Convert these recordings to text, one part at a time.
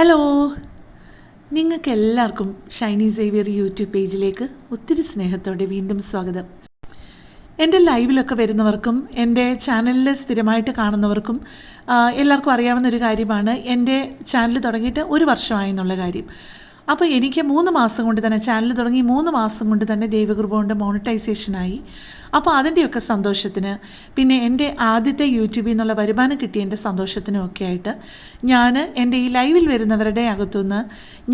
Hello, നിങ്ങൾക്കെല്ലാവർക്കും Shiny Xavier YouTube പേജിലേക്ക് ഒത്തിരി സ്നേഹത്തോടെ വീണ്ടും സ്വാഗതം. എൻ്റെ ലൈവിലൊക്കെ വരുന്നവർക്കും എൻ്റെ ചാനലിൽ സ്ഥിരമായിട്ട് കാണുന്നവർക്കും എല്ലാവർക്കും അറിയാവുന്നൊരു കാര്യമാണ് എൻ്റെ ചാനൽ തുടങ്ങിയിട്ട് 1 വർഷമായി എന്നുള്ള കാര്യം. അപ്പോൾ എനിക്ക് 3 മാസം കൊണ്ട് തന്നെ ചാനൽ തുടങ്ങി 3 മാസം കൊണ്ട് തന്നെ ദൈവകൃപ കൊണ്ട് മോണിറ്റൈസേഷനായി. അപ്പോൾ അതിൻ്റെയൊക്കെ സന്തോഷത്തിന്, പിന്നെ എൻ്റെ ആദ്യത്തെ യൂട്യൂബിൽ നിന്നുള്ള വരുമാനം കിട്ടിയ എൻ്റെ സന്തോഷത്തിനും ഒക്കെ ആയിട്ട് ഞാൻ എൻ്റെ ഈ ലൈവിൽ വരുന്നവരുടെ അകത്തുനിന്ന്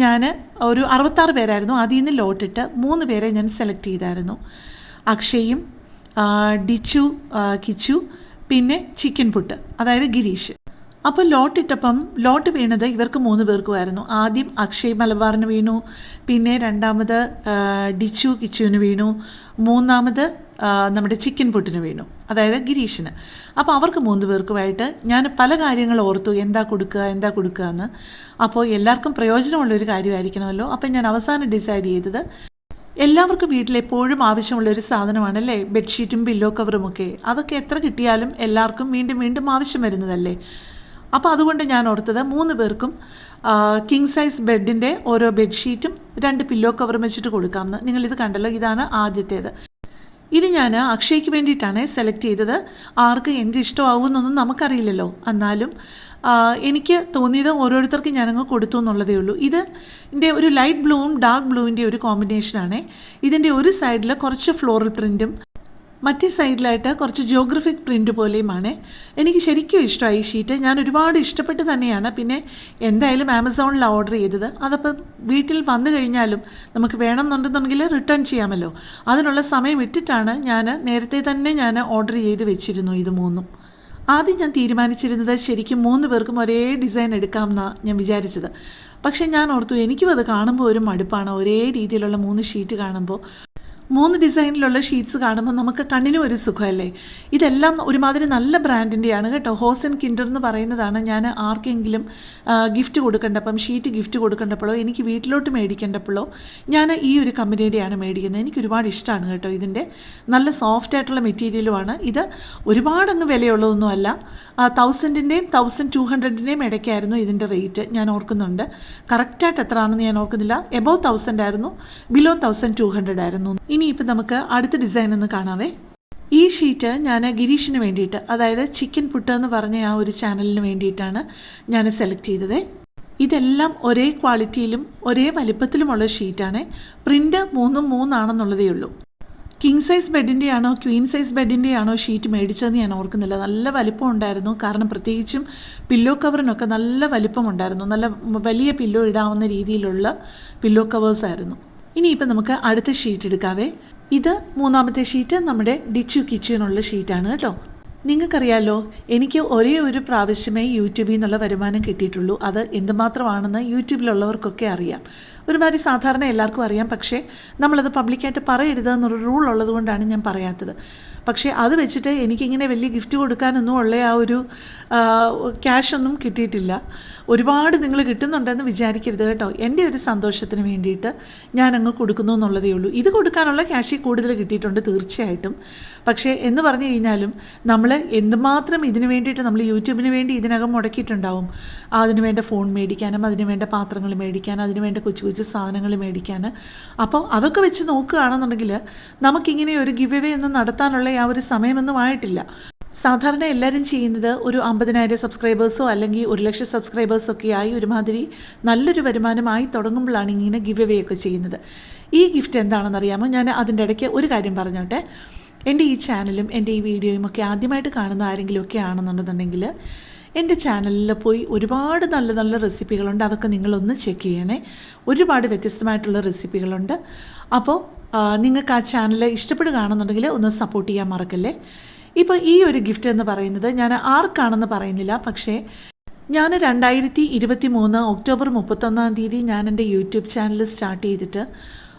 ഞാൻ ഒരു 66 പേരായിരുന്നു, അതിൽ നിന്ന് ലോട്ടിട്ട് 3 പേരെ ഞാൻ സെലക്ട് ചെയ്തായിരുന്നു. അക്ഷയും ഡിച്ചു കിച്ചു പിന്നെ ചിക്കൻ പുട്ട്, അതായത് ഗിരീഷ്. അപ്പോൾ ലോട്ട് വീണത് ഇവർക്ക് 3 പേർക്കുമായിരുന്നു. ആദ്യം അക്ഷയ് മലബാറിന് വീണു, പിന്നെ രണ്ടാമത് ഡിച്ചു കിച്ചുവിന് വീണു, മൂന്നാമത് നമ്മുടെ ചിക്കൻ പുട്ടിന് വീണു, അതായത് ഗിരീഷിന്. അപ്പോൾ അവർക്ക് 3 പേർക്കുമായിട്ട് ഞാൻ പല കാര്യങ്ങൾ ഓർത്തു, എന്താ കൊടുക്കുക എന്ന്. അപ്പോൾ എല്ലാവർക്കും പ്രയോജനമുള്ളൊരു കാര്യമായിരിക്കണമല്ലോ. അപ്പം ഞാൻ അവസാനം ഡിസൈഡ് ചെയ്തത്, എല്ലാവർക്കും വീട്ടിലെപ്പോഴും ആവശ്യമുള്ളൊരു സാധനമാണല്ലേ ബെഡ്ഷീറ്റും പില്ലോ കവറുമൊക്കെ. അതൊക്കെ എത്ര കിട്ടിയാലും എല്ലാവർക്കും വീണ്ടും വീണ്ടും ആവശ്യം വരുന്നതല്ലേ. അപ്പോൾ അതുകൊണ്ട് ഞാൻ ഓർത്തത് 3 പേർക്കും കിങ് സൈസ് ബെഡിൻ്റെ ഓരോ ബെഡ്ഷീറ്റും 2 പില്ലോ കവറും വെച്ചിട്ട് കൊടുക്കാമെന്ന്. നിങ്ങളിത് കണ്ടല്ലോ, ഇതാണ് ആദ്യത്തേത്. ഇത് ഞാൻ അക്ഷയ്ക്ക് വേണ്ടിയിട്ടാണ് സെലക്ട് ചെയ്തത്. ആർക്ക് എന്ത് ഇഷ്ടമാവുമെന്നൊന്നും നമുക്കറിയില്ലല്ലോ. എന്നാലും എനിക്ക് തോന്നിയത് ഓരോരുത്തർക്കും ഞാനങ്ങ് കൊടുത്തു എന്നുള്ളതേ ഉള്ളൂ. ഇതിൻ്റെ ഒരു ലൈറ്റ് ബ്ലൂവും ഡാർക്ക് ബ്ലൂവിൻ്റെ ഒരു കോമ്പിനേഷനാണ്. ഇതിൻ്റെ ഒരു സൈഡിൽ കുറച്ച് ഫ്ലോറൽ പ്രിൻറ്റും മറ്റേ സൈഡിലായിട്ട് കുറച്ച് ജിയോഗ്രഫിക് പ്രിൻ്റ് പോലെയുമാണ്. എനിക്ക് ശരിക്കും ഇഷ്ടമായി ഈ ഷീറ്റ്. ഞാൻ ഒരുപാട് ഇഷ്ടപ്പെട്ട് തന്നെയാണ് പിന്നെ എന്തായാലും ആമസോണിലാണ് ഓർഡർ ചെയ്തത്. അതപ്പം വീട്ടിൽ വന്നു കഴിഞ്ഞാലും നമുക്ക് വേണമെന്നുണ്ടെന്നുണ്ടെങ്കിൽ റിട്ടേൺ ചെയ്യാമല്ലോ. അതിനുള്ള സമയം ഇട്ടിട്ടാണ് നേരത്തെ തന്നെ ഓർഡർ ചെയ്ത് വെച്ചിരുന്നു ഇത് 3. ആദ്യം ഞാൻ തീരുമാനിച്ചിരുന്നത് ശരിക്കും 3 പേർക്കും ഒരേ ഡിസൈൻ എടുക്കാമെന്നാണ് ഞാൻ വിചാരിച്ചത്. പക്ഷേ ഞാൻ ഓർത്തു, എനിക്കും അത് കാണുമ്പോൾ ഒരു മടുപ്പാണ്. ഒരേ രീതിയിലുള്ള 3 ഷീറ്റ് കാണുമ്പോൾ, 3 ഡിസൈനിലുള്ള ഷീറ്റ്സ് കാണുമ്പോൾ നമുക്ക് കണ്ണിനും ഒരു സുഖമല്ലേ. ഇതെല്ലാം ഒരുമാതിരി നല്ല ബ്രാൻഡിൻ്റെയാണ് കേട്ടോ. ഹോസ് ആൻഡ് കിൻഡർ എന്ന് പറയുന്നതാണ്. ഞാൻ ആർക്കെങ്കിലും ഗിഫ്റ്റ് കൊടുക്കേണ്ടപ്പം, ഷീറ്റ് ഗിഫ്റ്റ് കൊടുക്കേണ്ടപ്പോഴോ എനിക്ക് വീട്ടിലോട്ട് മേടിക്കേണ്ടപ്പോഴോ ഞാൻ ഈ ഒരു കമ്പനിയുടെയാണ് മേടിക്കുന്നത്. എനിക്ക് ഒരുപാട് ഇഷ്ടമാണ് കേട്ടോ. ഇതിൻ്റെ നല്ല സോഫ്റ്റ് ആയിട്ടുള്ള മെറ്റീരിയലുമാണ്. ഇത് ഒരുപാടങ്ങ് വിലയുള്ളതൊന്നുമല്ല. 1000-ൻ്റെയും 1200-ൻ്റെയും ഇടയ്ക്കായിരുന്നു ഇതിൻ്റെ റേറ്റ്. ഞാൻ ഓർക്കുന്നുണ്ട്. കറക്റ്റായിട്ട് എത്ര ആണെന്ന് ഞാൻ ഓർക്കുന്നില്ല. എബവ് 1000 ആയിരുന്നു, ബിലോ 1200 ആയിരുന്നു. ഇനിയിപ്പോൾ നമുക്ക് അടുത്ത ഡിസൈൻ ഒന്ന് കാണാവേ. ഈ ഷീറ്റ് ഞാൻ ഗിരീഷിന് വേണ്ടിയിട്ട്, അതായത് ചിക്കൻ പുട്ട് എന്ന് പറഞ്ഞ ആ ഒരു ചാനലിന് വേണ്ടിയിട്ടാണ് ഞാൻ സെലക്ട് ചെയ്തത്. ഇതെല്ലാം ഒരേ ക്വാളിറ്റിയിലും ഒരേ വലിപ്പത്തിലുമുള്ള ഷീറ്റാണ്. പ്രിൻ്റ് 3 ആണെന്നുള്ളതേ ഉള്ളൂ. കിങ് സൈസ് ബെഡിൻ്റെ ആണോ ക്വീൻ സൈസ് ബെഡിൻ്റെ ആണോ ഷീറ്റ് മേടിച്ചതെന്ന് ഞാൻ ഓർക്കുന്നില്ല. നല്ല വലിപ്പം ഉണ്ടായിരുന്നു. കാരണം പ്രത്യേകിച്ചും പില്ലോ കവറിനൊക്കെ നല്ല വലിപ്പമുണ്ടായിരുന്നു. നല്ല വലിയ പില്ലോ ഇടാവുന്ന രീതിയിലുള്ള പില്ലോ കവേഴ്സായിരുന്നു. ഇനിയിപ്പോൾ നമുക്ക് അടുത്ത ഷീറ്റ് എടുക്കാവേ. ഇത് 3ാമത്തെ ഷീറ്റ് നമ്മുടെ ഡിച്ചു കിച്ചുവിനുള്ള ഷീറ്റാണ് കേട്ടോ. നിങ്ങൾക്കറിയാമല്ലോ, എനിക്ക് ഒരേ ഒരു പ്രാവശ്യമേ യൂട്യൂബിൽ നിന്നുള്ള വരുമാനം കിട്ടിയിട്ടുള്ളൂ. അത് എന്തുമാത്രമാണെന്ന് യൂട്യൂബിലുള്ളവർക്കൊക്കെ അറിയാം. ഒരുമാതിരി സാധാരണ എല്ലാവർക്കും അറിയാം. പക്ഷേ നമ്മളത് പബ്ലിക്കായിട്ട് പറയരുതെന്നൊരു റൂൾ ഉള്ളത് കൊണ്ടാണ് ഞാൻ പറയാത്തത്. പക്ഷേ അത് വെച്ചിട്ട് എനിക്കിങ്ങനെ വലിയ ഗിഫ്റ്റ് കൊടുക്കാനൊന്നും ഉള്ള ആ ഒരു ക്യാഷൊന്നും കിട്ടിയിട്ടില്ല. ഒരുപാട് നിങ്ങൾ കിട്ടുന്നുണ്ടെന്ന് വിചാരിക്കരുത് കേട്ടോ. എൻ്റെ ഒരു സന്തോഷത്തിന് വേണ്ടിയിട്ട് ഞാനങ്ങ് കൊടുക്കുന്നു എന്നുള്ളതേ ഉള്ളൂ. ഇത് കൊടുക്കാനുള്ള ക്യാഷിൽ കൂടുതൽ കിട്ടിയിട്ടുണ്ട് തീർച്ചയായിട്ടും. പക്ഷേ എന്ന് പറഞ്ഞു കഴിഞ്ഞാലും നമ്മൾ എന്തുമാത്രം ഇതിന് വേണ്ടിയിട്ട് നമ്മൾ യൂട്യൂബിന് വേണ്ടി ഇതിനകം മുടക്കിയിട്ടുണ്ടാവും. അതിന് വേണ്ട ഫോൺ മേടിക്കാനും, അതിന് വേണ്ട പാത്രങ്ങൾ മേടിക്കാനും, അതിന് വേണ്ട കൊച്ചു കൊച്ചു സാധനങ്ങൾ മേടിക്കാൻ. അപ്പോൾ അതൊക്കെ വെച്ച് നോക്കുകയാണെന്നുണ്ടെങ്കിൽ നമുക്കിങ്ങനെ ഒരു ഗിവ് അവേ ഒന്നും നടത്താനുള്ള ആ ഒരു സമയമൊന്നും ആയിട്ടില്ല. സാധാരണ എല്ലാവരും ചെയ്യുന്നത് ഒരു 50,000 സബ്സ്ക്രൈബേഴ്സോ അല്ലെങ്കിൽ 1,00,000 സബ്സ്ക്രൈബേഴ്സൊക്കെ ആയി ഒരുമാതിരി നല്ലൊരു വരുമാനമായി തുടങ്ങുമ്പോഴാണ് ഇങ്ങനെ ഗിവ് അവേ ഒക്കെ ചെയ്യുന്നത്. ഈ ഗിഫ്റ്റ് എന്താണെന്നറിയാമോ? ഞാൻ അതിൻ്റെ ഇടയ്ക്ക് ഒരു കാര്യം പറഞ്ഞോട്ടെ. എൻ്റെ ഈ ചാനലും എൻ്റെ ഈ വീഡിയോയും ഒക്കെ ആദ്യമായിട്ട് കാണുന്ന ആരെങ്കിലുമൊക്കെ ആണെന്നുണ്ടെന്നുണ്ടെങ്കിൽ എൻ്റെ ചാനലിൽ പോയി ഒരുപാട് നല്ല നല്ല റെസിപ്പികളുണ്ട്. അതൊക്കെ നിങ്ങളൊന്ന് ചെക്ക് ചെയ്യണേ. ഒരുപാട് വ്യത്യസ്തമായിട്ടുള്ള റെസിപ്പികളുണ്ട്. അപ്പോൾ നിങ്ങൾക്ക് ആ ചാനൽ ഇഷ്ടപ്പെടുകയാണെന്നുണ്ടെങ്കിൽ ഒന്ന് സപ്പോർട്ട് ചെയ്യാൻ മറക്കല്ലേ. ഇപ്പോൾ ഈ ഒരു ഗിഫ്റ്റ് എന്ന് പറയുന്നത് ഞാൻ ആർക്കാണെന്ന് പറയുന്നില്ല. പക്ഷേ ഞാൻ 2023 ഒക്ടോബർ 31-ാം തീയതി ഞാൻ എൻ്റെ യൂട്യൂബ് ചാനൽ സ്റ്റാർട്ട് ചെയ്തിട്ട്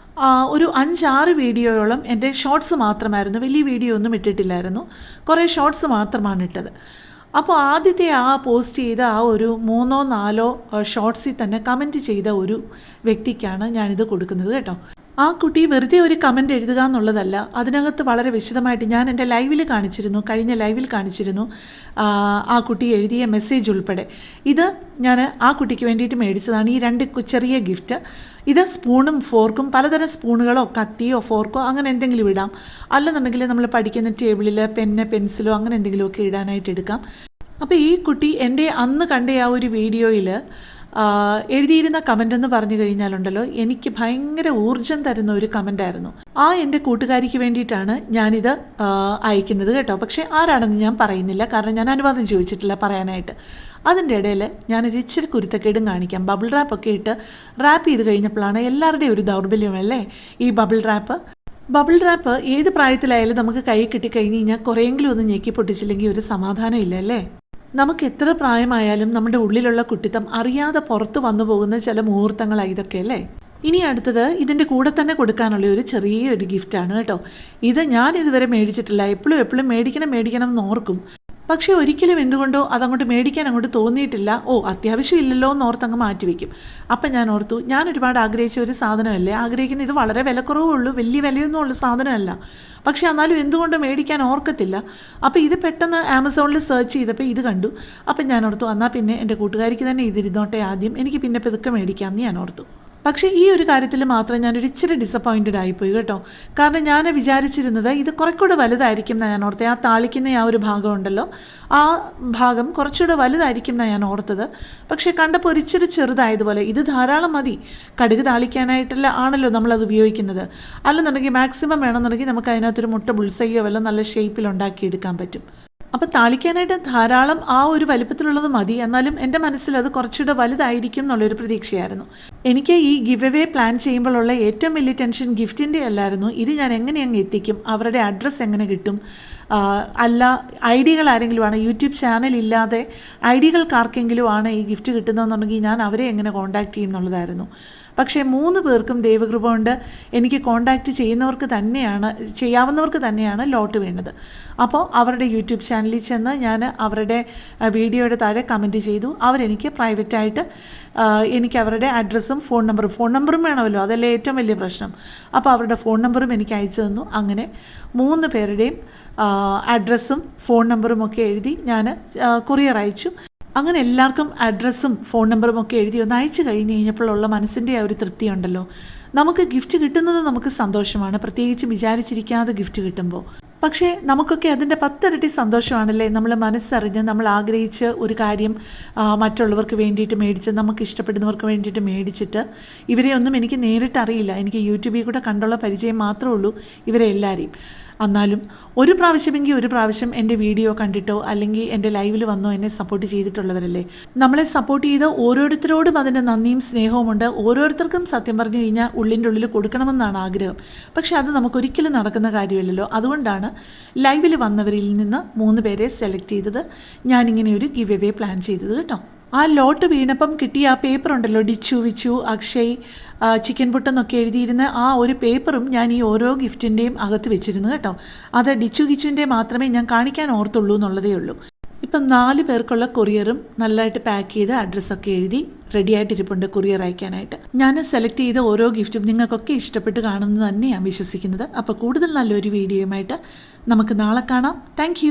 ഒരു 5-6 വീഡിയോയോളം എൻ്റെ ഷോർട്സ് മാത്രമായിരുന്നു. വലിയ വീഡിയോ ഒന്നും ഇട്ടിട്ടില്ലായിരുന്നു. കുറേ ഷോർട്സ് മാത്രമാണ് ഇട്ടത്. അപ്പോൾ ആദ്യത്തെ പോസ്റ്റ് ചെയ്ത ഒരു 3-4 ഷോർട്സിൽ തന്നെ കമൻറ്റ് ചെയ്ത ഒരു വ്യക്തിക്കാണ് ഞാനിത് കൊടുക്കുന്നത് കേട്ടോ. ആ കുട്ടി വെറുതെ ഒരു കമൻറ്റ് എഴുതുക എന്നുള്ളതല്ല, അതിനകത്ത് വളരെ വിശദമായിട്ട് ഞാൻ എൻ്റെ ലൈവിൽ കാണിച്ചിരുന്നു, കഴിഞ്ഞ ലൈവിൽ കാണിച്ചിരുന്നു ആ കുട്ടി എഴുതിയ മെസ്സേജ് ഉൾപ്പെടെ. ഇത് ഞാൻ ആ കുട്ടിക്ക് വേണ്ടിയിട്ട് മേടിച്ചതാണ്, ഈ 2 ചെറിയ ഗിഫ്റ്റ്. ഇത് സ്പൂണും ഫോർക്കും, പലതരം സ്പൂണുകളോ കത്തിയോ ഫോർക്കോ അങ്ങനെ എന്തെങ്കിലും ഇടാം. അല്ലെന്നുണ്ടെങ്കിൽ നമ്മൾ പഠിക്കുന്ന ടേബിളിൽ പെന്ന് പെൻസിലോ അങ്ങനെ എന്തെങ്കിലുമൊക്കെ ഇടാനായിട്ട് എടുക്കാം. അപ്പോൾ ഈ കുട്ടി എൻ്റെ അന്ന് കണ്ട ആ ഒരു വീഡിയോയിൽ എഴുതിയിരുന്ന കമൻ്റ് എന്ന് പറഞ്ഞു കഴിഞ്ഞാലുണ്ടല്ലോ, എനിക്ക് ഭയങ്കര ഊർജം തരുന്ന ഒരു കമൻ്റായിരുന്നു. ആ എൻ്റെ കൂട്ടുകാരിക്ക് വേണ്ടിയിട്ടാണ് ഞാനിത് അയക്കുന്നത് കേട്ടോ. പക്ഷേ ആരാണെന്ന് ഞാൻ പറയുന്നില്ല, കാരണം ഞാൻ അനുവാദം ചോദിച്ചിട്ടില്ല പറയാനായിട്ട്. അതിൻ്റെ ഇടയിൽ ഞാനൊരു ഇച്ചിരി കുരുത്തക്കേടും കാണിക്കാം. ബബിൾ റാപ്പൊക്കെ ഇട്ട് റാപ്പ് ചെയ്ത് കഴിഞ്ഞപ്പോഴാണ് എല്ലാവരുടെയും ഒരു ദൗർബല്യമല്ലേ ഈ ബബിൾ റാപ്പ്. ബബിൾ റാപ്പ് ഏത് പ്രായത്തിലായാലും നമുക്ക് കൈ കിട്ടിക്കഴിഞ്ഞ് കഴിഞ്ഞാൽ കുറേയെങ്കിലും ഒന്ന് ഞെക്കി പൊട്ടിച്ചില്ലെങ്കിൽ ഒരു സമാധാനം ഇല്ല അല്ലേ. നമുക്ക് എത്ര പ്രായമായാലും നമ്മുടെ ഉള്ളിലുള്ള കുട്ടിത്തം അറിയാതെ പുറത്ത് വന്നു പോകുന്ന ചില മുഹൂർത്തങ്ങളാണ് ഇതൊക്കെ അല്ലേ. ഇനി അടുത്തത് ഇതിൻ്റെ കൂടെ തന്നെ കൊടുക്കാനുള്ള ഒരു ചെറിയൊരു ഗിഫ്റ്റാണ് കേട്ടോ. ഇത് ഞാൻ ഇതുവരെ മേടിച്ചിട്ടില്ല, എപ്പോഴും മേടിക്കണം എന്ന് ഓർക്കും. പക്ഷേ ഒരിക്കലും എന്തുകൊണ്ടോ അതങ്ങോട്ട് മേടിക്കാൻ അങ്ങോട്ട് തോന്നിയിട്ടില്ല. അത്യാവശ്യം ഇല്ലല്ലോ എന്ന് ഓർത്തങ്ങ് മാറ്റിവെക്കും. അപ്പം ഞാൻ ഓർത്തു, ഞാൻ ഒരുപാട് ആഗ്രഹിച്ച ഒരു സാധനമല്ലേ, ആഗ്രഹിക്കുന്ന ഇത് വളരെ വിലക്കുറവുള്ളൂ, വലിയ വിലയൊന്നും ഉള്ള സാധനമല്ല. പക്ഷേ എന്നാലും എന്തുകൊണ്ടോ മേടിക്കാൻ ഓർക്കത്തില്ല. അപ്പോൾ ഇത് പെട്ടെന്ന് ആമസോണിൽ സെർച്ച് ചെയ്തപ്പോൾ ഇത് കണ്ടു. അപ്പം ഞാൻ ഓർത്തു, എന്നാൽ പിന്നെ എൻ്റെ കൂട്ടുകാരിക്ക് തന്നെ ഇതിരുന്നോട്ടെ ആദ്യം, എനിക്ക് പിന്നെ പതുക്കെ മേടിക്കാമെന്ന് ഞാൻ ഓർത്തു. പക്ഷേ ഈ ഒരു കാര്യത്തിൽ മാത്രം ഞാനൊരു ഇച്ചിരി ഡിസപ്പോയിൻറ്റഡ് ആയിപ്പോയി കേട്ടോ. കാരണം ഞാൻ വിചാരിച്ചിരുന്നത് ഇത് കുറച്ചുകൂടെ വലുതായിരിക്കും എന്നാണ് ഞാൻ ഓർത്തത്. ആ താളിക്കുന്ന ആ ഒരു ഭാഗം ഉണ്ടല്ലോ, ആ ഭാഗം കുറച്ചുകൂടെ വലുതായിരിക്കും എന്നാണ് ഞാൻ ഓർത്തത്. പക്ഷേ കണ്ടപ്പോൾ ഒരിച്ചിരി ചെറുതായതുപോലെ. ഇത് ധാരാളം മതി, കടുക് താളിക്കാനായിട്ടല്ല ആണല്ലോ നമ്മളത് ഉപയോഗിക്കുന്നത്. അല്ലെന്നുണ്ടെങ്കിൽ മാക്സിമം വേണമെന്നുണ്ടെങ്കിൽ നമുക്ക് അതിനകത്തൊരു മുട്ട ബുൾസൈയോ വല്ലതും നല്ല ഷേപ്പിൽ ഉണ്ടാക്കിയെടുക്കാൻ പറ്റും. അപ്പോൾ താളിക്കാനായിട്ട് ധാരാളം ആ ഒരു വലിപ്പത്തിലുള്ളത് മതി. എന്നാലും എൻ്റെ മനസ്സിൽ അത് കുറച്ചുകൂടെ വലുതായിരിക്കും എന്നുള്ളൊരു പ്രതീക്ഷയായിരുന്നു. എനിക്ക് ഈ ഗിവ് അവേ പ്ലാൻ ചെയ്യുമ്പോഴുള്ള ഏറ്റവും വലിയ ടെൻഷൻ ഗിഫ്റ്റിൻ്റെ അല്ലായിരുന്നു, ഇത് ഞാൻ എങ്ങനെ അങ്ങ് എത്തിക്കും, അവരുടെ അഡ്രസ്സ് എങ്ങനെ കിട്ടും, അല്ല ഐഡികൾ ആരെങ്കിലും ആണ്, യൂട്യൂബ് ചാനൽ ഇല്ലാതെ ഐഡികൾക്കാർക്കെങ്കിലും ആണ് ഈ ഗിഫ്റ്റ് കിട്ടുന്നതെന്നുണ്ടെങ്കിൽ ഞാൻ അവരെ എങ്ങനെ കോൺടാക്റ്റ് ചെയ്യും എന്നുള്ളതായിരുന്നു. പക്ഷേ 3 പേർക്കും ദൈവകൃപ കൊണ്ട് എനിക്ക് കോൺടാക്റ്റ് ചെയ്യാവുന്നവർക്ക് തന്നെയാണ് ലോട്ട് വേണ്ടത്. അപ്പോൾ അവരുടെ യൂട്യൂബ് ചാനലിൽ ചെന്ന് ഞാൻ അവരുടെ വീഡിയോയുടെ താഴെ കമൻറ്റ് ചെയ്തു. അവരെനിക്ക് പ്രൈവറ്റായിട്ട് എനിക്ക് അവരുടെ അഡ്രസ്സും ഫോൺ നമ്പറും വേണമല്ലോ, അതല്ലേ ഏറ്റവും വലിയ പ്രശ്നം. അപ്പോൾ അവരുടെ ഫോൺ നമ്പറും എനിക്ക് അയച്ചു തന്നു. അങ്ങനെ 3 പേരുടെയും അഡ്രസ്സും ഫോൺ നമ്പറും ഒക്കെ എഴുതി ഞാൻ കൊറിയർ അയച്ചു. അങ്ങനെ എല്ലാവർക്കും അഡ്രസ്സും ഫോൺ നമ്പറും ഒക്കെ എഴുതി ഒന്ന് അയച്ചു കഴിഞ്ഞ് കഴിഞ്ഞപ്പോഴുള്ള മനസ്സിൻ്റെ ആ ഒരു തൃപ്തി ഉണ്ടല്ലോ. നമുക്ക് ഗിഫ്റ്റ് കിട്ടുന്നത് നമുക്ക് സന്തോഷമാണ്, പ്രത്യേകിച്ച് വിചാരിച്ചിരിക്കാതെ ഗിഫ്റ്റ് കിട്ടുമ്പോൾ. പക്ഷേ നമുക്കൊക്കെ അതിൻ്റെ 10 ഇരട്ടി സന്തോഷമാണല്ലേ നമ്മൾ മനസ്സറിഞ്ഞ് നമ്മൾ ആഗ്രഹിച്ച് ഒരു കാര്യം മറ്റുള്ളവർക്ക് വേണ്ടിയിട്ട് മേടിച്ച്, നമുക്ക് ഇഷ്ടപ്പെടുന്നവർക്ക് വേണ്ടിയിട്ട് മേടിച്ചിട്ട്. ഇവരെ ഒന്നും എനിക്ക് നേരിട്ട് അറിയില്ല, എനിക്ക് യൂട്യൂബിൽ കൂടെ കണ്ടുള്ള പരിചയം മാത്രമേ ഉള്ളൂ ഇവരെ എല്ലാവരെയും. എന്നാലും ഒരു പ്രാവശ്യം എൻ്റെ വീഡിയോ കണ്ടിട്ടോ അല്ലെങ്കിൽ എൻ്റെ ലൈവിൽ വന്നോ എന്നെ സപ്പോർട്ട് ചെയ്തിട്ടുള്ളവരല്ലേ. നമ്മളെ സപ്പോർട്ട് ചെയ്ത് ഓരോരുത്തരോടും അതിൻ്റെ നന്ദിയും സ്നേഹവുമുണ്ട്. ഓരോരുത്തർക്കും സത്യം പറഞ്ഞു കഴിഞ്ഞാൽ ഉള്ളിൻ്റെ ഉള്ളിൽ കൊടുക്കണമെന്നാണ് ആഗ്രഹം. പക്ഷേ അത് നമുക്കൊരിക്കലും നടക്കുന്ന കാര്യമല്ലല്ലോ. അതുകൊണ്ടാണ് ലൈവിൽ വന്നവരിൽ നിന്ന് 3 പേരെ സെലക്ട് ചെയ്തത്. ഞാനിങ്ങനെ ഒരു ഗിവ് അവേ പ്ലാൻ ചെയ്തത് കേട്ടോ. ആ ലോട്ട് വീണപ്പം കിട്ടിയ ആ പേപ്പർ ഉണ്ടല്ലോ, ഡിച്ചു വിച്ചു അക്ഷയ് ചിക്കൻ പുട്ടെന്നൊക്കെ എഴുതിയിരുന്ന ആ ഒരു പേപ്പറും ഞാൻ ഈ ഓരോ ഗിഫ്റ്റിൻ്റെയും അകത്ത് വെച്ചിരുന്നു കേട്ടോ. അത് ഡിച്ചു കിച്ചുവിൻ്റെ മാത്രമേ ഞാൻ കാണിക്കാൻ ഓർത്തുള്ളൂ എന്നുള്ളതേ ഉള്ളൂ. ഇപ്പം 4 പേർക്കുള്ള കൊറിയറും നല്ലതായിട്ട് പാക്ക് ചെയ്ത് അഡ്രസ്സൊക്കെ എഴുതി റെഡി ആയിട്ടിരിപ്പുണ്ട് കൊറിയർ അയക്കാനായിട്ട്. ഞാൻ സെലക്ട് ചെയ്ത ഓരോ ഗിഫ്റ്റും നിങ്ങൾക്കൊക്കെ ഇഷ്ടപ്പെട്ട് കാണുമെന്ന് തന്നെയാണ് വിശ്വസിക്കുന്നത്. അപ്പോൾ കൂടുതൽ നല്ലൊരു വീഡിയോയുമായിട്ട് നമുക്ക് നാളെ കാണാം. താങ്ക്